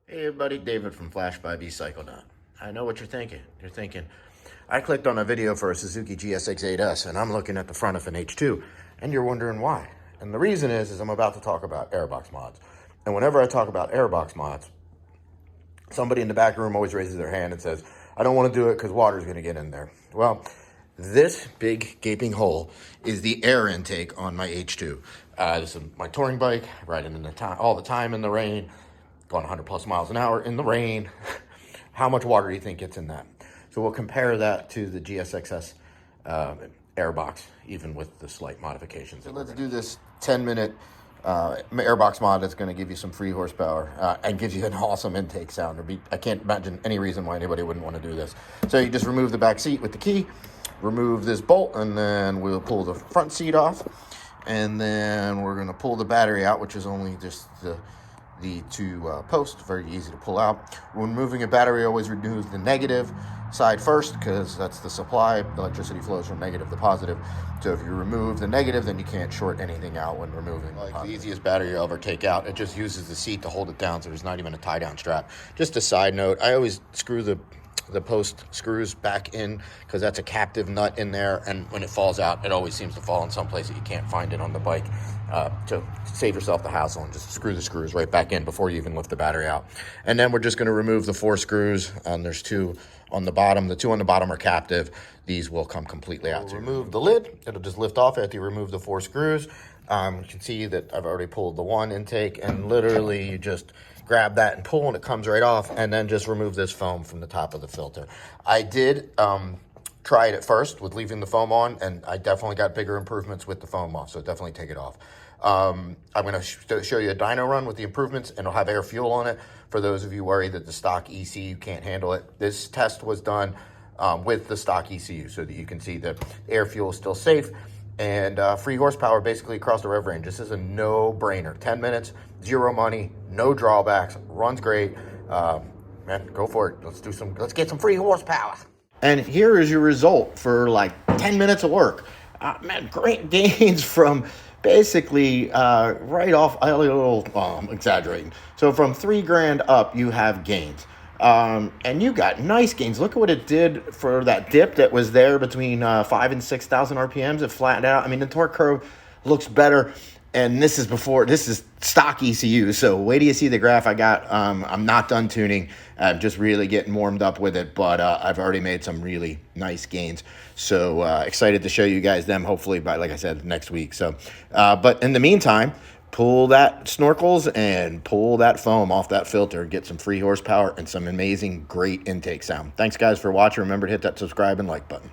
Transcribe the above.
Hey everybody, David from Flash by Cycle. I know what you're thinking. You're thinking, I clicked on a video for a Suzuki GSX8S and I'm looking at the front of an H2 and you're wondering why. And the reason is I'm about to talk about airbox mods. And whenever I talk about airbox mods, somebody in the back room always raises their hand and says, I don't want to do it because water's going to get in there. Well, this big gaping hole is the air intake on my H2. This is my touring bike, riding in the all the time in the rain, going 100 plus miles an hour in the rain. How much water do you think gets in that? So we'll compare that to the GSXS airbox, even with the slight modifications. So let's do this 10-minute airbox mod that's going to give you some free horsepower and gives you an awesome intake sound. I can't imagine any reason why anybody wouldn't want to do this. So you just remove the back seat with the key, remove this bolt, and then we'll pull the front seat off. And then we're going to pull the battery out, which is only just the two posts, very easy to pull out. When moving a battery, always remove the negative side first because that's the supply. Electricity flows from negative to positive. So if you remove the negative, then you can't short anything out when removing. Like the easiest battery you'll ever take out, it just uses the seat to hold it down, so there's not even a tie down strap. Just a side note, I always screw the post screws back in because that's a captive nut in there, and when it falls out, it always seems to fall in some place that you can't find it on the bike. To save yourself the hassle, and just screw the screws right back in before you even lift the battery out. And then we're just going to remove the 4 screws, and there's 2 on the bottom. The 2 on the bottom are captive. These will come completely out. So remove the lid. It'll just lift off after you remove the 4 screws. You can see that I've already pulled the 1 intake, and literally you just grab that and pull and it comes right off, and then just remove this foam from the top of the filter. I did try it at first with leaving the foam on, and I definitely got bigger improvements with the foam off, so definitely take it off. I'm going to show you a dyno run with the improvements, and it'll have air fuel on it for those of you worried that the stock ECU can't handle it. This test was done with the stock ECU so that you can see that air fuel is still safe, and free horsepower basically across the rev range. This is a no-brainer. 10 minutes, 0 money, no drawbacks, runs great. Man, go for it. Let's get some free horsepower. And here is your result for like 10 minutes of work. Man, great gains from basically right off, a little exaggerating. So from $3,000 up, you have gains. And you got nice gains. Look at what it did for that dip that was there between 5,000 and 6,000 RPMs. It flattened out. I mean, the torque curve looks better. And this is stock ECU. So wait till you see the graph I got. I'm not done tuning. I'm just really getting warmed up with it, but I've already made some really nice gains. So excited to show you guys them, hopefully by, like I said, next week. So, but in the meantime, pull that snorkels and pull that foam off that filter, get some free horsepower and some amazing, great intake sound. Thanks guys for watching. Remember to hit that subscribe and like button.